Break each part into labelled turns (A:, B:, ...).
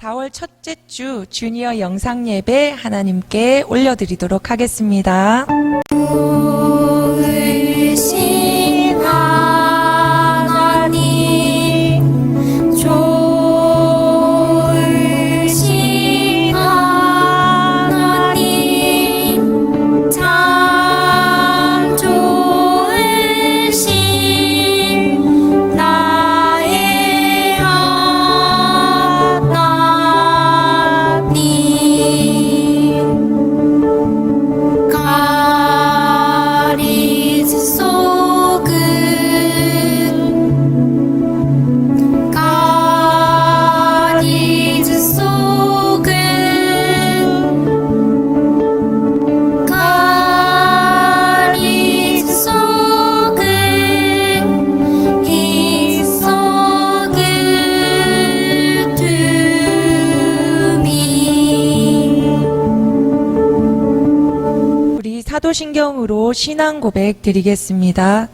A: 4월 첫째 주 주니어 영상 예배 하나님께 올려드리도록 하겠습니다.
B: 좋으신 하나님, 좋으신 하나님, 참 좋으신 나의 하나님. 가리즈 속은 가리즈 속은 가리즈 속은 희석을 둠이.
A: 우리 사도신경으로 신앙 고백 드리겠습니다.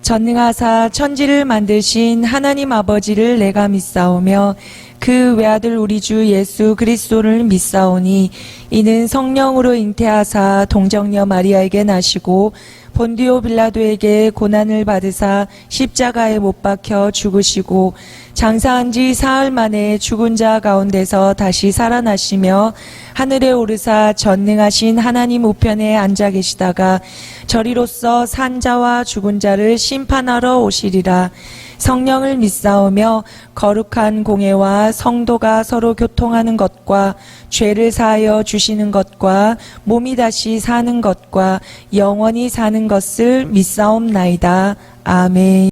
A: 전능하사 천지를 만드신 하나님 아버지를 내가 믿사오며 그 외아들 우리 주 예수 그리스도를 믿사오니 이는 성령으로 잉태하사 동정녀 마리아에게 나시고 본디오 빌라도에게 고난을 받으사 십자가에 못 박혀 죽으시고 장사한 지 사흘 만에 죽은 자 가운데서 다시 살아나시며 하늘에 오르사 전능하신 하나님 우편에 앉아 계시다가 저리로서 산 자와 죽은 자를 심판하러 오시리라. 성령을 믿사오며 거룩한 공예와 성도가 서로 교통하는 것과 죄를 사하여 주시는 것과 몸이 다시 사는 것과 영원히 사는 것을 믿사옵나이다. 아멘.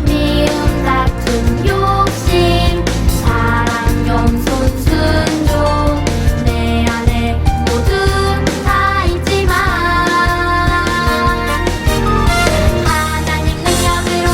B: 미움 다툼 욕심 사랑 겸손 순종 내 안에 모두 다 있지만 하나님 능력으로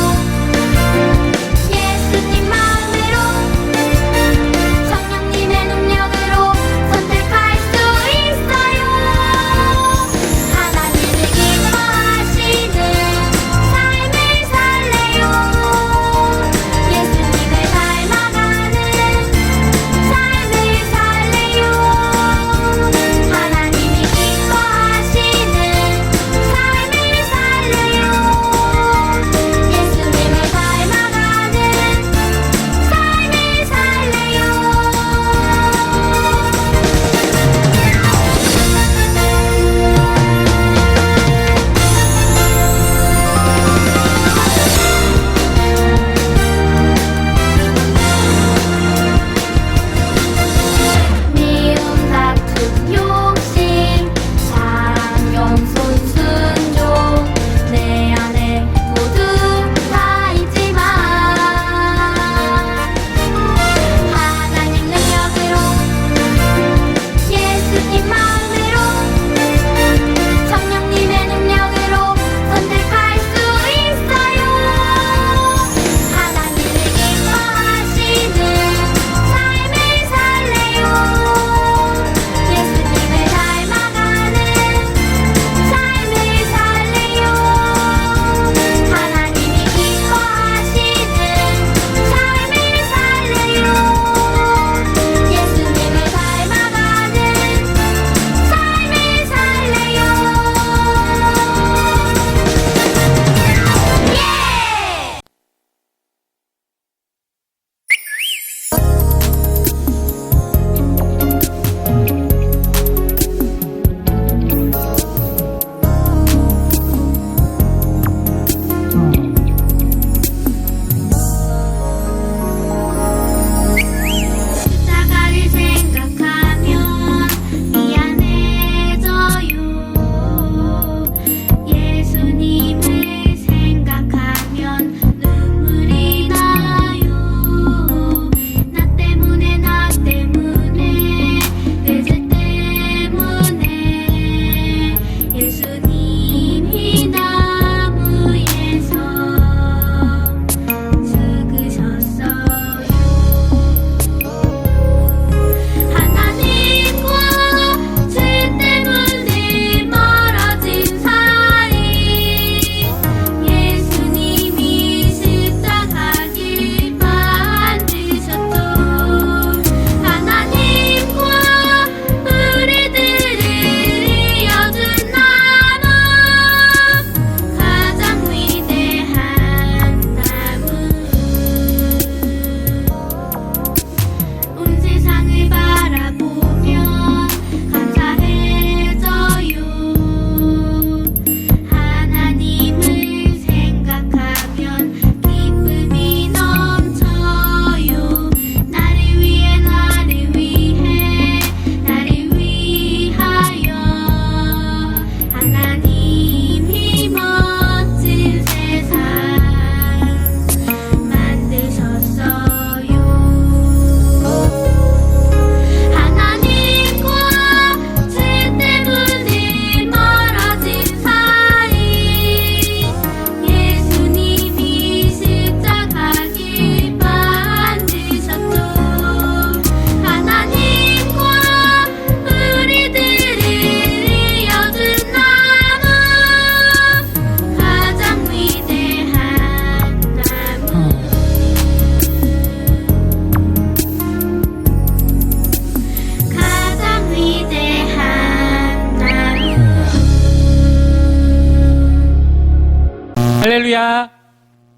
C: 할렐루야.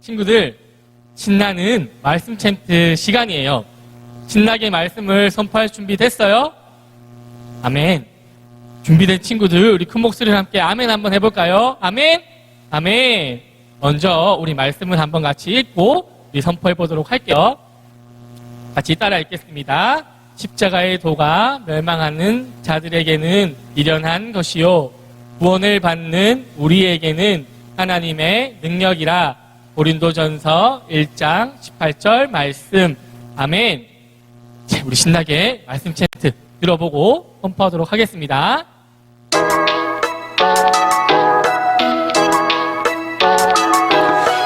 C: 친구들, 신나는 말씀 챈트 시간이에요. 신나게 말씀을 선포할 준비 됐어요? 아멘. 준비된 친구들, 우리 큰 목소리로 함께 아멘 한번 해볼까요? 아멘. 아멘. 먼저 우리 말씀을 한번 같이 읽고 우리 선포해 보도록 할게요. 같이 따라 읽겠습니다. 십자가의 도가 멸망하는 자들에게는 미련한 것이요 구원을 받는 우리에게는 하나님의 능력이라. 고린도전서 1장 18절 말씀. 아멘. 자, 우리 신나게 말씀 챈트 들어보고 선포하도록 하겠습니다.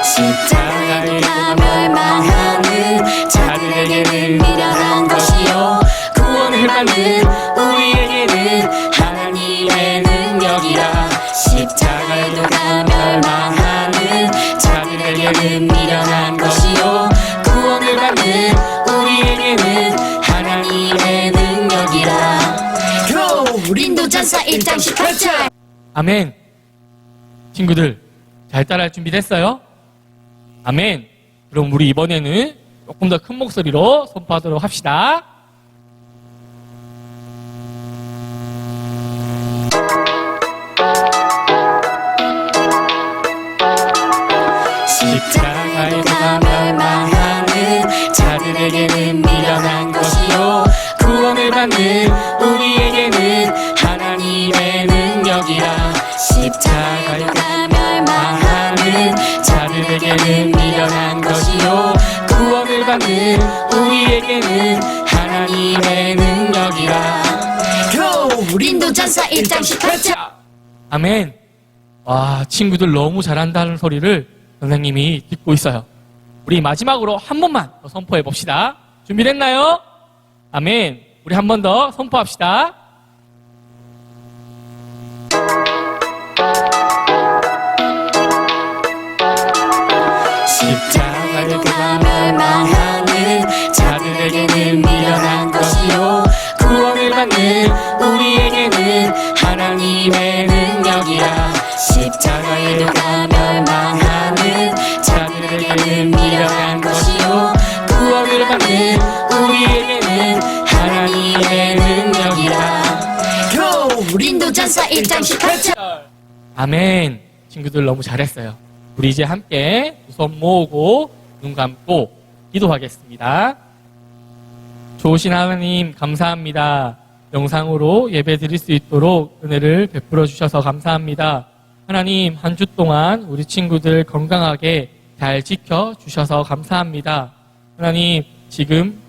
B: 십자가의 도가 멸망하는 자들에게는 미련한 것이요 구원을 받는 우리에게는 하나님의 능력이라. 십자가의 도가 멸망하는 자들에게는 미련한 것이요 구원을 받는 우리에게는 하나님의 능력이라. 고린도전서 1장 18절.
C: 아멘. 친구들, 잘 따라할 준비 됐어요? 아멘. 그럼 우리 이번에는 조금 더 큰 목소리로 선포하도록 합시다.
B: 십자가의 도가 멸망하는 자들에게는 미련한 것이요 구원을 받는 우리에게는 하나님의 능력이라. 십자가의 도가 멸망하는 자들에게는 미련한 것이요 구원을 받는 우리에게는 하나님의 능력이라. 고린도전서 1장 18절.
C: 아멘. 와, 친구들 너무 잘한다는 소리를 선생님이 듣고 있어요. 우리 마지막으로 한 번만 더 선포해 봅시다. 준비됐나요? 아멘. 우리 한 번 더 선포합시다.
B: 십자가의 도가 멸망하는 자들에게는 미련한 것이요 구원을 받는 우리에게는 하나님의 능력이라. 십자가의 도가 멸망하는 자들에게는 미련한 것이요 구원을 받는 우리에게는 하나님의 능력이라. 고린도전서 1장 18절.
C: 아멘. 친구들 너무 잘했어요. 우리 이제 함께 두 손 모으고 눈 감고 기도하겠습니다. 좋으신 하나님 감사합니다. 영상으로 예배 드릴 수 있도록 은혜를 베풀어 주셔서 감사합니다. 하나님, 한 주 동안 우리 친구들 건강하게 잘 지켜 주셔서 감사합니다. 하나님, 지금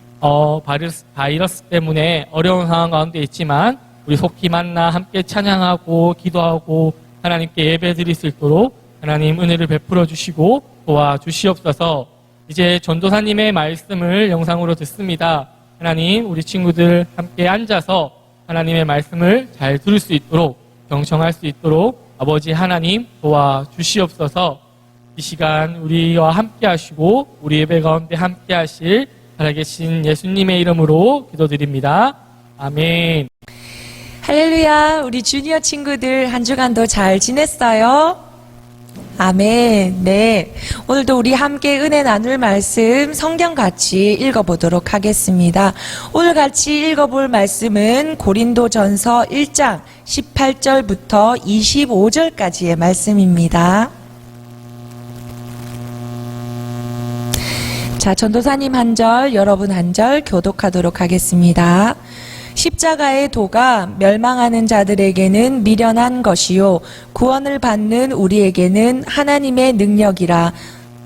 C: 바이러스 때문에 어려운 상황 가운데 있지만 우리 속히 만나 함께 찬양하고 기도하고 하나님께 예배 드릴 수 있도록 하나님 은혜를 베풀어 주시고 도와주시옵소서. 이제 전도사님의 말씀을 영상으로 듣습니다. 하나님, 우리 친구들 함께 앉아서 하나님의 말씀을 잘 들을 수 있도록 경청할 수 있도록 아버지 하나님 도와주시옵소서. 이 시간 우리와 함께 하시고 우리 예배 가운데 함께 하실 살아계신 예수님의 이름으로 기도드립니다. 아멘.
A: 할렐루야. 우리 주니어 친구들 한 주간도 잘 지냈어요? 아멘. 네. 오늘도 우리 함께 은혜 나눌 말씀 성경 같이 읽어보도록 하겠습니다. 오늘 같이 읽어볼 말씀은 고린도전서 1장 18절부터 25절까지의 말씀입니다. 자, 전도사님 한 절, 여러분 한 절 교독하도록 하겠습니다. 십자가의 도가 멸망하는 자들에게는 미련한 것이요 구원을 받는 우리에게는 하나님의 능력이라.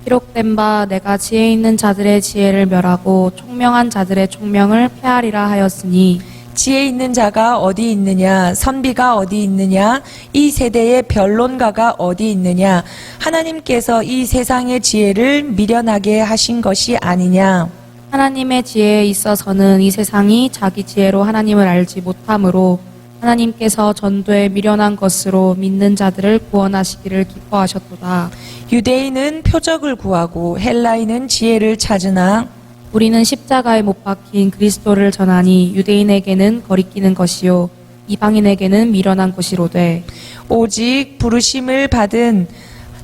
D: 기록된 바 내가 지혜 있는 자들의 지혜를 멸하고 총명한 자들의 총명을 폐하리라 하였으니.
A: 지혜 있는 자가 어디 있느냐? 선비가 어디 있느냐? 이 세대의 변론가가 어디 있느냐? 하나님께서 이 세상의 지혜를 미련하게 하신 것이 아니냐?
D: 하나님의 지혜에 있어서는 이 세상이 자기 지혜로 하나님을 알지 못하므로 하나님께서 전도에 미련한 것으로 믿는 자들을 구원하시기를 기뻐하셨도다.
A: 유대인은 표적을 구하고 헬라인은 지혜를 찾으나
D: 우리는 십자가에 못 박힌 그리스도를 전하니 유대인에게는 거리끼는 것이요 이방인에게는 미련한 것이로되
A: 오직 부르심을 받은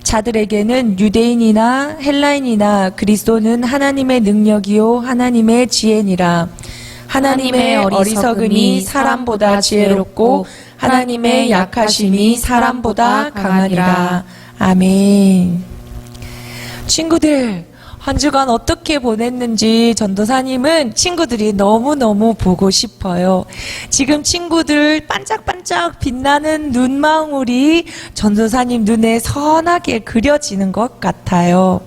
A: 자들에게는 유대인이나 헬라인이나 그리스도는 하나님의 능력이요 하나님의 지혜니라. 하나님의 어리석음이 사람보다 지혜롭고 하나님의 약하심이 사람보다 강하니라. 아멘. 친구들, 한 주간 어떻게 보냈는지 전도사님은 친구들이 너무너무 보고 싶어요. 지금 친구들 반짝반짝 빛나는 눈망울이 전도사님 눈에 선하게 그려지는 것 같아요.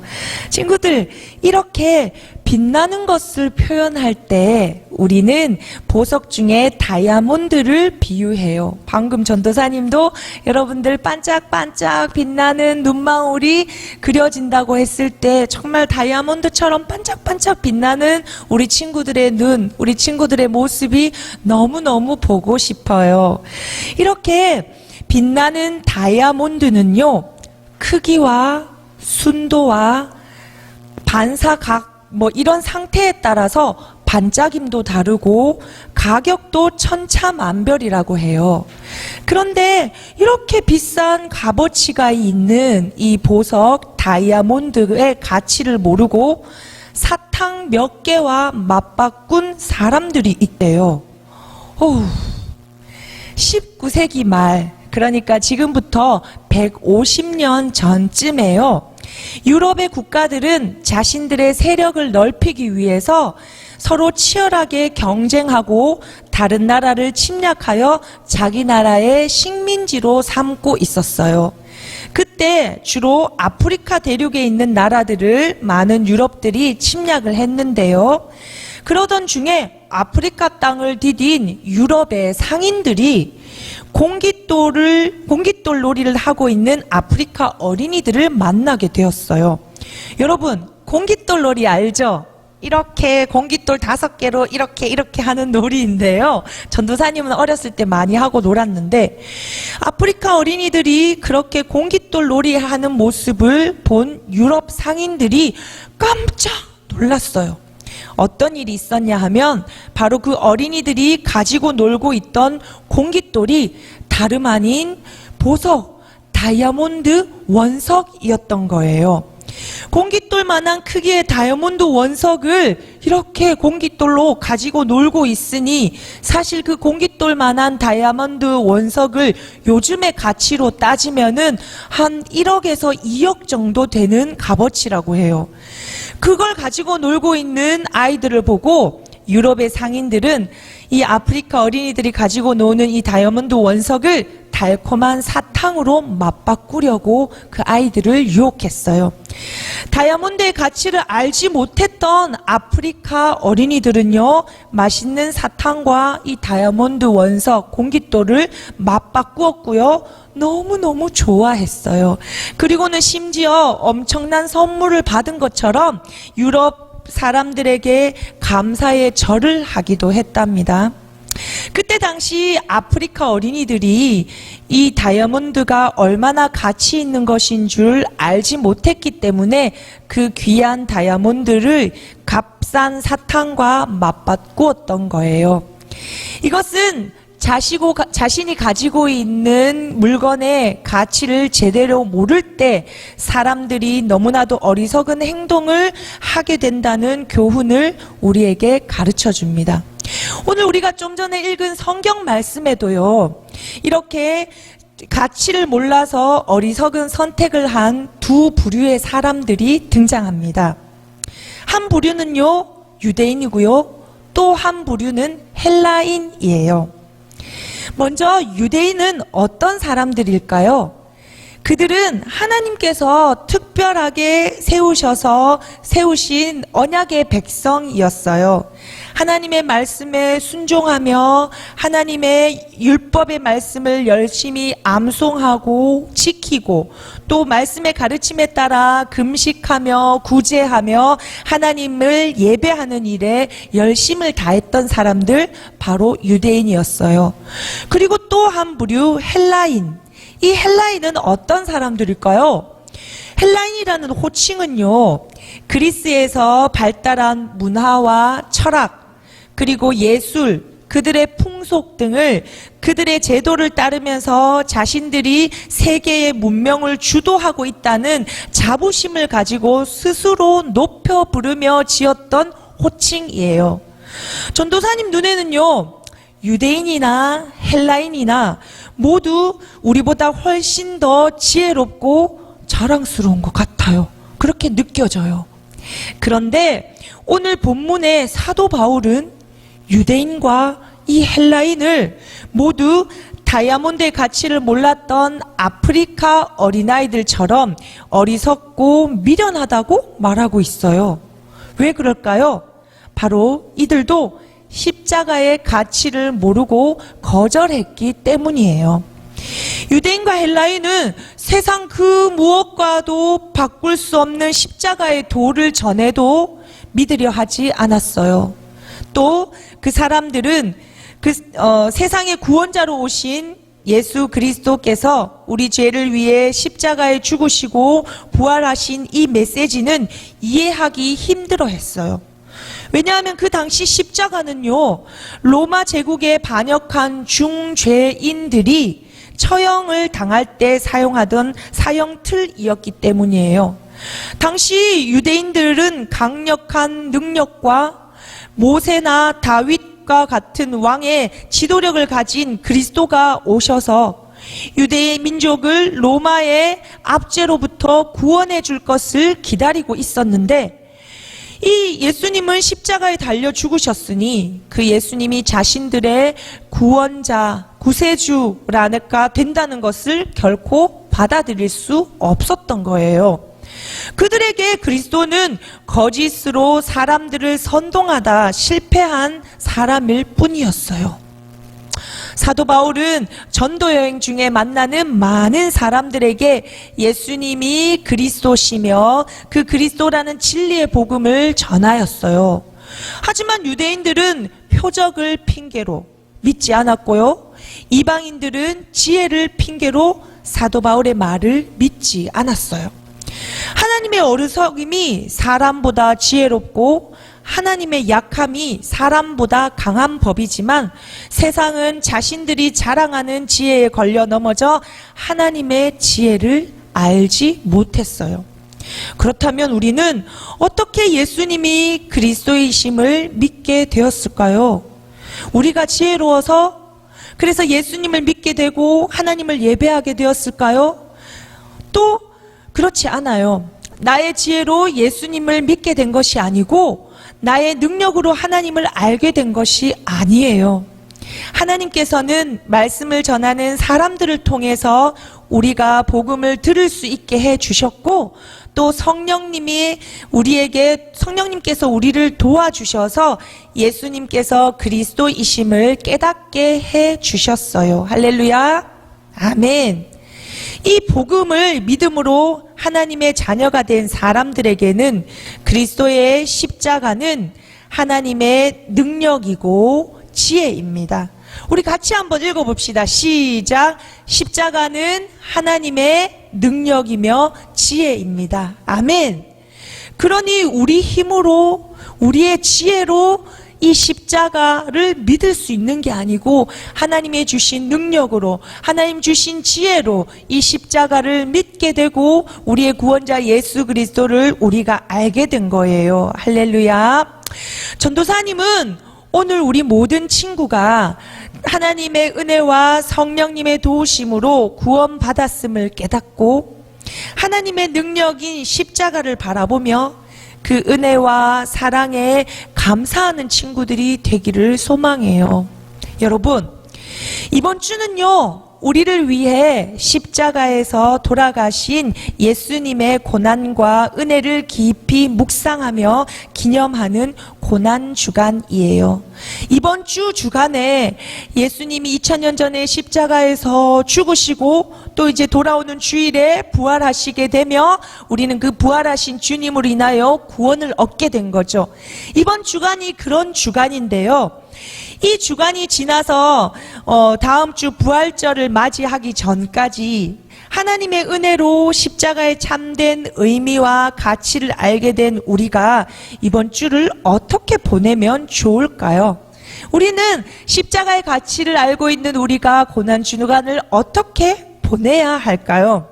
A: 친구들, 이렇게 빛나는 것을 표현할 때 우리는 보석 중에 다이아몬드를 비유해요. 방금 전도사님도 여러분들 반짝반짝 빛나는 눈망울이 그려진다고 했을 때 정말 다이아몬드처럼 반짝반짝 빛나는 우리 친구들의 눈, 우리 친구들의 모습이 너무너무 보고 싶어요. 이렇게 빛나는 다이아몬드는요, 크기와 순도와 반사각 이런 상태에 따라서 반짝임도 다르고 가격도 천차만별이라고 해요. 그런데 이렇게 비싼 값어치가 있는 이 보석 다이아몬드의 가치를 모르고 사탕 몇 개와 맞바꾼 사람들이 있대요. 19세기 말, 그러니까 지금부터 150년 전쯤에요. 유럽의 국가들은 자신들의 세력을 넓히기 위해서 서로 치열하게 경쟁하고 다른 나라를 침략하여 자기 나라의 식민지로 삼고 있었어요. 그때 주로 아프리카 대륙에 있는 나라들을 많은 유럽들이 침략을 했는데요. 그러던 중에 아프리카 땅을 디딘 유럽의 상인들이 공깃돌 놀이를 하고 있는 아프리카 어린이들을 만나게 되었어요. 여러분, 공깃돌 놀이 알죠? 이렇게 공깃돌 5개로 이렇게 하는 놀이인데요. 전도사님은 어렸을 때 많이 하고 놀았는데, 아프리카 어린이들이 그렇게 공깃돌 놀이하는 모습을 본 유럽 상인들이 깜짝 놀랐어요. 어떤 일이 있었냐 하면 바로 그 어린이들이 가지고 놀고 있던 공깃돌이 다름 아닌 보석, 다이아몬드 원석이었던 거예요. 공깃돌만한 크기의 다이아몬드 원석을 이렇게 공깃돌로 가지고 놀고 있으니 사실 그 공깃돌만한 다이아몬드 원석을 요즘의 가치로 따지면은 한 1억에서 2억 정도 되는 값어치라고 해요. 그걸 가지고 놀고 있는 아이들을 보고 유럽의 상인들은 이 아프리카 어린이들이 가지고 노는 이 다이아몬드 원석을 달콤한 사탕으로 맞바꾸려고 그 아이들을 유혹했어요. 다이아몬드의 가치를 알지 못했던 아프리카 어린이들은요, 맛있는 사탕과 이 다이아몬드 원석, 공깃돌을 맞바꾸었고요, 너무너무 좋아했어요. 그리고는 심지어 엄청난 선물을 받은 것처럼 유럽 사람들에게 감사의 절을 하기도 했답니다. 그때 당시 아프리카 어린이들이 이 다이아몬드가 얼마나 가치 있는 것인 줄 알지 못했기 때문에 그 귀한 다이아몬드를 값싼 사탕과 맞바꾸었던 거예요. 이것은 자신이 가지고 있는 물건의 가치를 제대로 모를 때 사람들이 너무나도 어리석은 행동을 하게 된다는 교훈을 우리에게 가르쳐 줍니다. 오늘 우리가 좀 전에 읽은 성경 말씀에도요, 이렇게 가치를 몰라서 어리석은 선택을 한 두 부류의 사람들이 등장합니다. 한 부류는요, 유대인이고요, 또 한 부류는 헬라인이에요. 먼저 유대인은 어떤 사람들일까요? 그들은 하나님께서 특별하게 세우신 언약의 백성이었어요. 하나님의 말씀에 순종하며 하나님의 율법의 말씀을 열심히 암송하고 지키고 또 말씀의 가르침에 따라 금식하며 구제하며 하나님을 예배하는 일에 열심을 다했던 사람들, 바로 유대인이었어요. 그리고 또 한 부류 헬라인. 이 헬라인은 어떤 사람들일까요? 헬라인이라는 호칭은요, 그리스에서 발달한 문화와 철학, 그리고 예술, 그들의 풍속 등을 그들의 제도를 따르면서 자신들이 세계의 문명을 주도하고 있다는 자부심을 가지고 스스로 높여 부르며 지었던 호칭이에요. 전도사님 눈에는요, 유대인이나 헬라인이나 모두 우리보다 훨씬 더 지혜롭고 자랑스러운 것 같아요. 그렇게 느껴져요. 그런데 오늘 본문의 사도 바울은 유대인과 이 헬라인을 모두 다이아몬드의 가치를 몰랐던 아프리카 어린아이들처럼 어리석고 미련하다고 말하고 있어요. 왜 그럴까요? 바로 이들도 십자가의 가치를 모르고 거절했기 때문이에요. 유대인과 헬라인은 세상 그 무엇과도 바꿀 수 없는 십자가의 도를 전해도 믿으려 하지 않았어요. 또 그 사람들은 세상의 구원자로 오신 예수 그리스도께서 우리 죄를 위해 십자가에 죽으시고 부활하신 이 메시지는 이해하기 힘들어 했어요. 왜냐하면 그 당시 십자가는요, 로마 제국에 반역한 중죄인들이 처형을 당할 때 사용하던 사형 틀이었기 때문이에요. 당시 유대인들은 강력한 능력과 모세나 다윗과 같은 왕의 지도력을 가진 그리스도가 오셔서 유대의 민족을 로마의 압제로부터 구원해 줄 것을 기다리고 있었는데, 이 예수님은 십자가에 달려 죽으셨으니 그 예수님이 자신들의 구원자, 구세주라니까 된다는 것을 결코 받아들일 수 없었던 거예요. 그들에게 그리스도는 거짓으로 사람들을 선동하다 실패한 사람일 뿐이었어요. 사도 바울은 전도 여행 중에 만나는 많은 사람들에게 예수님이 그리스도시며 그 그리스도라는 진리의 복음을 전하였어요. 하지만 유대인들은 표적을 핑계로 믿지 않았고요, 이방인들은 지혜를 핑계로 사도 바울의 말을 믿지 않았어요. 하나님의 어리석음이 사람보다 지혜롭고 하나님의 약함이 사람보다 강한 법이지만 세상은 자신들이 자랑하는 지혜에 걸려 넘어져 하나님의 지혜를 알지 못했어요. 그렇다면 우리는 어떻게 예수님이 그리스도이심을 믿게 되었을까요? 우리가 지혜로워서 그래서 예수님을 믿게 되고 하나님을 예배하게 되었을까요? 또 그렇지 않아요. 나의 지혜로 예수님을 믿게 된 것이 아니고 나의 능력으로 하나님을 알게 된 것이 아니에요. 하나님께서는 말씀을 전하는 사람들을 통해서 우리가 복음을 들을 수 있게 해 주셨고, 또 성령님께서 우리를 도와주셔서 예수님께서 그리스도이심을 깨닫게 해 주셨어요. 할렐루야. 아멘. 이 복음을 믿음으로 하나님의 자녀가 된 사람들에게는 그리스도의 십자가는 하나님의 능력이고 지혜입니다. 우리 같이 한번 읽어봅시다. 시작. 십자가는 하나님의 능력이며 지혜입니다. 아멘. 그러니 우리 힘으로, 우리의 지혜로 이 십자가를 믿을 수 있는 게 아니고 하나님의 주신 능력으로, 하나님 주신 지혜로 이 십자가를 믿게 되고 우리의 구원자 예수 그리스도를 우리가 알게 된 거예요. 할렐루야. 전도사님은 오늘 우리 모든 친구가 하나님의 은혜와 성령님의 도우심으로 구원받았음을 깨닫고 하나님의 능력인 십자가를 바라보며 그 은혜와 사랑에 감사하는 친구들이 되기를 소망해요. 여러분, 이번 주는요, 우리를 위해 십자가에서 돌아가신 예수님의 고난과 은혜를 깊이 묵상하며 기념하는 고난주간이에요. 이번 주간에 예수님이 2000년 전에 십자가에서 죽으시고 또 이제 돌아오는 주일에 부활하시게 되며 우리는 그 부활하신 주님으로 인하여 구원을 얻게 된 거죠. 이번 주간이 그런 주간인데요. 이 주간이 지나서 다음 주 부활절을 맞이하기 전까지 하나님의 은혜로 십자가의 참된 의미와 가치를 알게 된 우리가 이번 주를 어떻게 보내면 좋을까요? 우리는 십자가의 가치를 알고 있는 우리가 고난주간을 어떻게 보내야 할까요?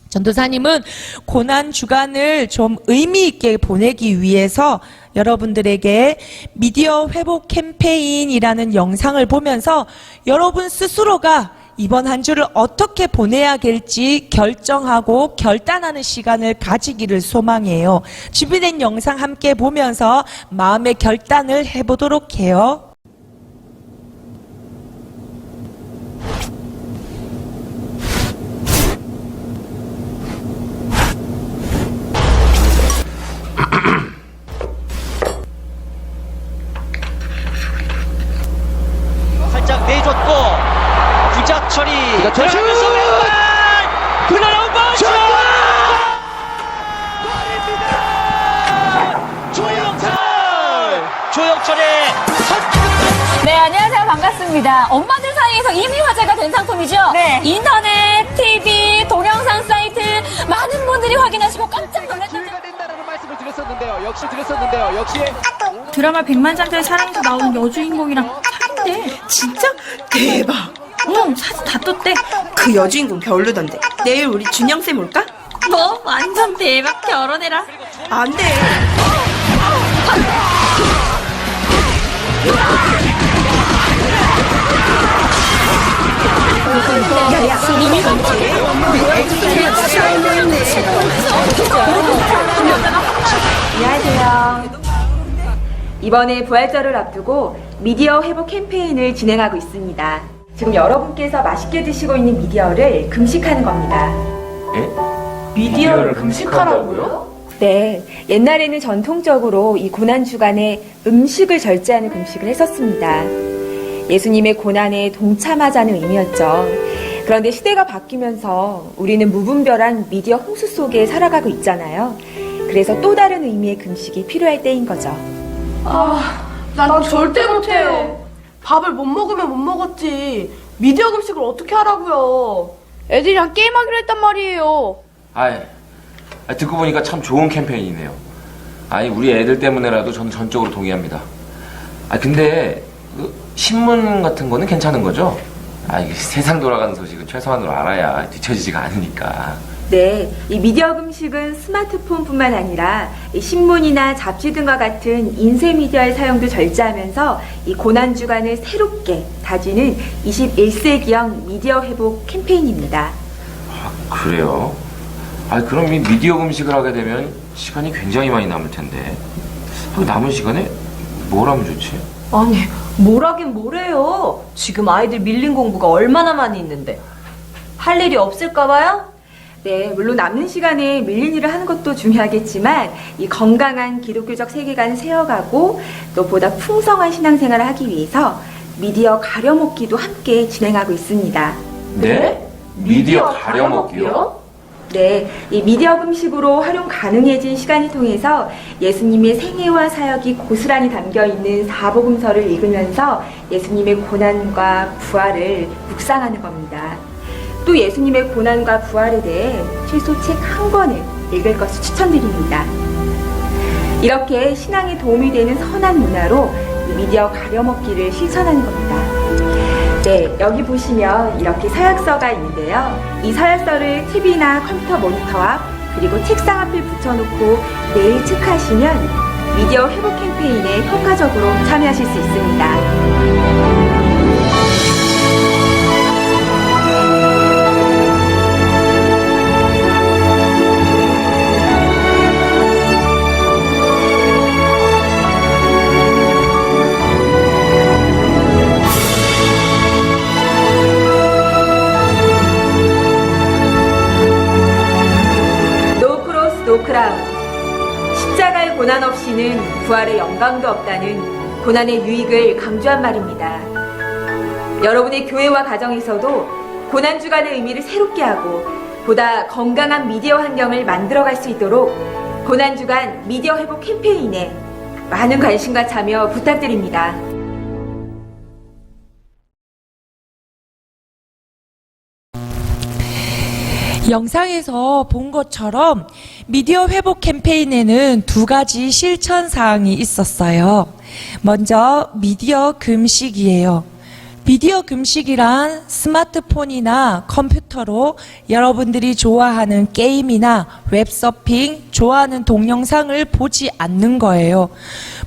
A: 전도사님은 고난주간을 좀 의미 있게 보내기 위해서 여러분들에게 미디어 회복 캠페인이라는 영상을 보면서 여러분 스스로가 이번 한 주를 어떻게 보내야 될지 결정하고 결단하는 시간을 가지기를 소망해요. 준비된 영상 함께 보면서 마음의 결단을 해보도록 해요.
E: 살짝 내줬고 부작 처리 들어가면서 왼발 흘러나온 볼 슛! 골입니다! 조영철의 선취.
B: 네, 안녕하세요. 반갑습니다. 엄마들 사이에서 이미 화제가 된 상품이죠?
F: 네.
B: 인터넷, TV, 동영상 사이트 많은 분들이 확인하시고 깜짝 놀랐던
G: 기회가 된다라는 말씀을 드렸었는데요. 역시
F: 드라마 백만장자의 사랑에서 나오는 여주인공이랑 사귄대.
H: 진짜? 대박!
F: 응, 사진 다 떴대.
H: 그 여주인공 별로던데. 내일 우리 준영쌤 올까?
F: 뭐 완전 대박. 결혼해라.
H: 안 돼.
I: 안녕하세요. 이번에 부활절을 앞두고 미디어 회복 캠페인을 진행하고 있습니다. 지금 여러분께서 맛있게 드시고 있는 미디어를 금식하는 겁니다.
G: 미디어를 금식하라고요?
I: 네, 옛날에는 전통적으로 이 고난주간에 음식을 절제하는 금식을 했었습니다. 예수님의 고난에 동참하자는 의미였죠. 그런데 시대가 바뀌면서 우리는 무분별한 미디어 홍수 속에 살아가고 있잖아요. 그래서 또 다른 의미의 금식이 필요할 때인 거죠.
J: 난 절대 못해요. 밥을 못 먹으면 못 먹었지. 미디어 금식을 어떻게 하라고요? 애들이랑 게임하기로 했단 말이에요.
K: 듣고 보니까 참 좋은 캠페인이네요. 우리 애들 때문에라도 저는 전적으로 동의합니다. 근데 그 신문 같은 거는 괜찮은 거죠? 이게 세상 돌아가는 소식은 최소한으로 알아야 뒤처지지가 않으니까.
I: 네, 이 미디어 금식은 스마트폰뿐만 아니라 이 신문이나 잡지 등과 같은 인쇄 미디어의 사용도 절제하면서 이 고난주간을 새롭게 다지는 21세기형 미디어 회복 캠페인입니다.
K: 그래요? 그럼 이 미디어 금식을 하게 되면 시간이 굉장히 많이 남을 텐데 남은 시간에 뭘 하면 좋지?
J: 아니, 뭘 하긴 뭐래요. 지금 아이들 밀린 공부가 얼마나 많이 있는데. 할 일이 없을까봐요?
I: 네, 물론 남는 시간에 밀린 일을 하는 것도 중요하겠지만 이 건강한 기독교적 세계관을 세워가고 또 보다 풍성한 신앙생활을 하기 위해서 미디어 가려먹기도 함께 진행하고 있습니다.
K: 네? 미디어 가려먹기요?
I: 네, 이 미디어 금식으로 활용 가능해진 시간을 통해서 예수님의 생애와 사역이 고스란히 담겨있는 사복음서를 읽으면서 예수님의 고난과 부활을 묵상하는 겁니다. 또 예수님의 고난과 부활에 대해 최소 책 한 권을 읽을 것을 추천드립니다. 이렇게 신앙에 도움이 되는 선한 문화로 이 미디어 가려먹기를 실천하는 겁니다. 네, 여기 보시면 이렇게 서약서가 있는데요. 이 서약서를 TV나 컴퓨터 모니터 앞 그리고 책상 앞에 붙여놓고 매일 체크하시면 미디어 회복 캠페인에 효과적으로 참여하실 수 있습니다. 노크라운. 십자가의 고난 없이는 부활의 영광도 없다는 고난의 유익을 강조한 말입니다. 여러분의 교회와 가정에서도 고난주간의 의미를 새롭게 하고 보다 건강한 미디어 환경을 만들어갈 수 있도록 고난주간 미디어 회복 캠페인에 많은 관심과 참여 부탁드립니다.
A: 영상에서 본 것처럼 미디어 회복 캠페인에는 두 가지 실천 사항이 있었어요. 먼저 미디어 금식이에요. 미디어 금식이란 스마트폰이나 컴퓨터로 여러분들이 좋아하는 게임이나 웹서핑, 좋아하는 동영상을 보지 않는 거예요.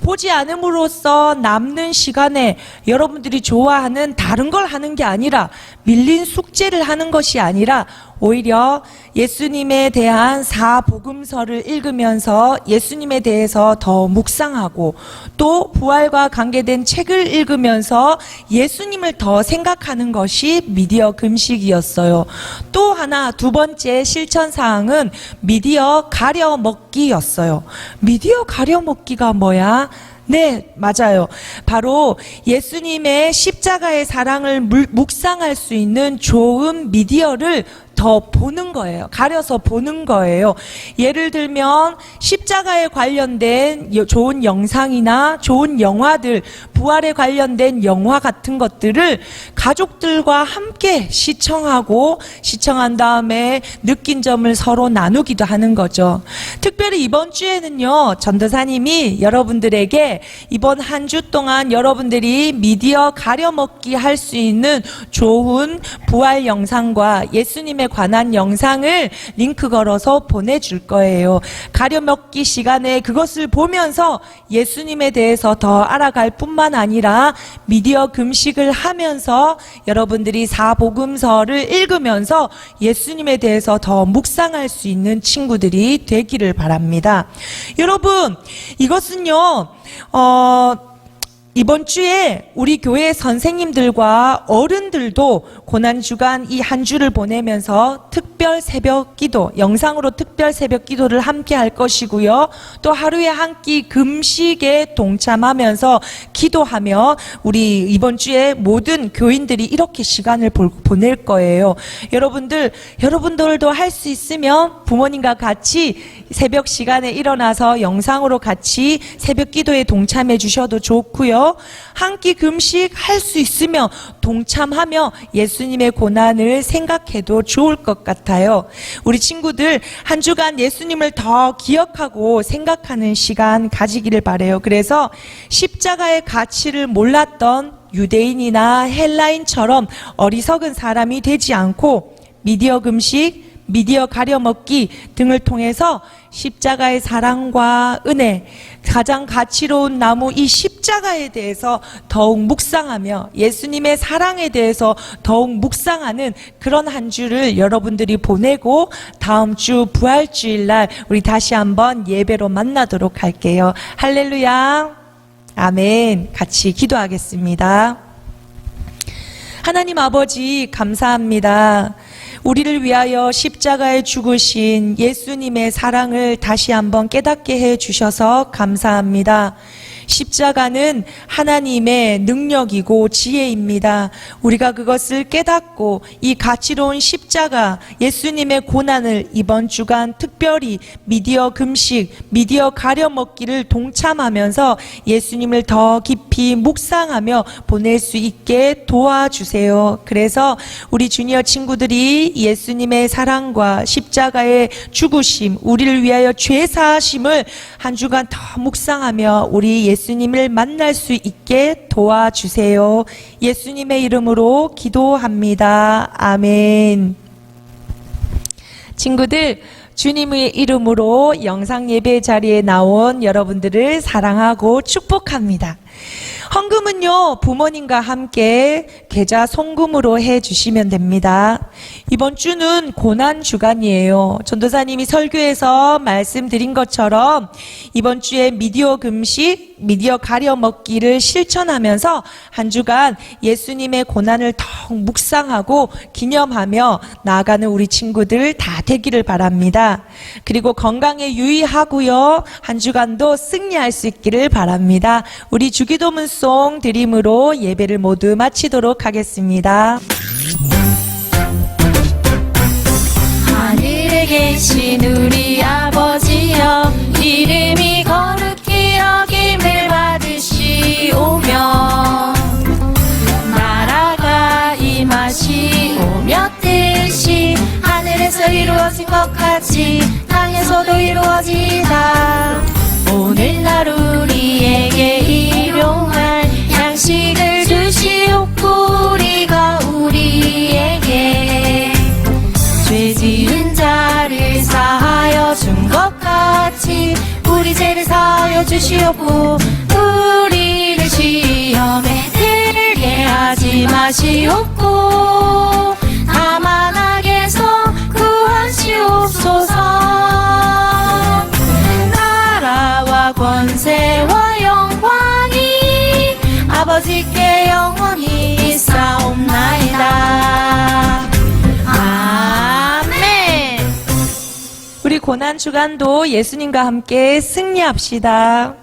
A: 보지 않음으로써 남는 시간에 여러분들이 좋아하는 다른 걸 하는 게 아니라 밀린 숙제를 하는 것이 아니라 오히려 예수님에 대한 사복음서를 읽으면서 예수님에 대해서 더 묵상하고 또 부활과 관계된 책을 읽으면서 예수님을 더 생각하는 것이 미디어 금식이었어요. 또 하나 두 번째 실천 사항은 미디어 가려먹기였어요. 미디어 가려먹기가 뭐야? 네, 맞아요. 바로 예수님의 십자가의 사랑을 묵상할 수 있는 좋은 미디어를 더 보는 거예요. 가려서 보는 거예요. 예를 들면 십자가에 관련된 좋은 영상이나 좋은 영화들, 부활에 관련된 영화 같은 것들을 가족들과 함께 시청한 다음에 느낀 점을 서로 나누기도 하는 거죠. 특별히 이번 주에는요, 전도사님이 여러분들에게 이번 한 주 동안 여러분들이 미디어 가려먹기 할 수 있는 좋은 부활 영상과 예수님의 관한 영상을 링크 걸어서 보내줄 거예요. 가려먹기 시간에 그것을 보면서 예수님에 대해서 더 알아갈 뿐만 아니라 미디어 금식을 하면서 여러분들이 사복음서를 읽으면서 예수님에 대해서 더 묵상할 수 있는 친구들이 되기를 바랍니다. 여러분, 이것은요, 이번 주에 우리 교회 선생님들과 어른들도 고난주간 이 한 주를 보내면서 특별 새벽 기도, 영상으로 특별 새벽 기도를 함께 할 것이고요. 또 하루에 한 끼 금식에 동참하면서 기도하며 우리 이번 주에 모든 교인들이 이렇게 시간을 보낼 거예요. 여러분들도 할 수 있으면 부모님과 같이 새벽 시간에 일어나서 영상으로 같이 새벽 기도에 동참해 주셔도 좋고요. 한 끼 금식 할 수 있으면 동참하며 예수님의 고난을 생각해도 좋을 것 같아요. 우리 친구들 한 주간 예수님을 더 기억하고 생각하는 시간 가지기를 바라요. 그래서 십자가의 가치를 몰랐던 유대인이나 헬라인처럼 어리석은 사람이 되지 않고 미디어 금식, 미디어 가려먹기 등을 통해서 십자가의 사랑과 은혜, 가장 가치로운 나무 이 십자가에 대해서 더욱 묵상하며 예수님의 사랑에 대해서 더욱 묵상하는 그런 한 주를 여러분들이 보내고 다음 주 부활주일 날 우리 다시 한번 예배로 만나도록 할게요. 할렐루야. 아멘. 같이 기도하겠습니다. 하나님 아버지 감사합니다. 우리를 위하여 십자가에 죽으신 예수님의 사랑을 다시 한번 깨닫게 해 주셔서 감사합니다. 십자가는 하나님의 능력이고 지혜입니다. 우리가 그것을 깨닫고 이 가치로운 십자가, 예수님의 고난을 이번 주간 특별히 미디어 금식, 미디어 가려먹기를 동참하면서 예수님을 더 깊이 묵상하며 보낼 수 있게 도와주세요. 그래서 우리 주니어 친구들이 예수님의 사랑과 십자가의 죽으심, 우리를 위하여 죄 사하심을 한 주간 더 묵상하며 우리 예수님을 만날 수 있게 도와주세요. 예수님의 이름으로 기도합니다. 아멘. 친구들, 주님의 이름으로 영상 예배 자리에 나온 여러분들을 사랑하고 축복합니다. 헌금은요, 부모님과 함께 계좌 송금으로 해주시면 됩니다. 이번 주는 고난주간이에요. 전도사님이 설교에서 말씀드린 것처럼 이번 주에 미디어 금식, 미디어 가려먹기를 실천하면서 한 주간 예수님의 고난을 더욱 묵상하고 기념하며 나아가는 우리 친구들 다 되기를 바랍니다. 그리고 건강에 유의하고요. 한 주간도 승리할 수 있기를 바랍니다. 우리 주기도문송 드림으로 예배를 모두 마치도록 하겠습니다.
B: 하늘에 계신 우리 아버지여, 이름이 거룩히 여김을 받으시오며 나라가 임하시오며 뜻이 하늘에서 이루어진 것 같이 땅에서도 이루어지다. 오늘날 우리에게 일용할 양식을 주시옵고 우리가 우리에게 죄 지은 자를 사하여 준 것 같이 우리 죄를 사하여 주시옵고 우리를 시험에 들게 하지 마시옵고 다만 악에서 구하시옵소서. 나라와 권세와 영광이 아버지께 영원히 있사옵나이다. 아멘.
A: 우리 고난 주간도 예수님과 함께 승리합시다.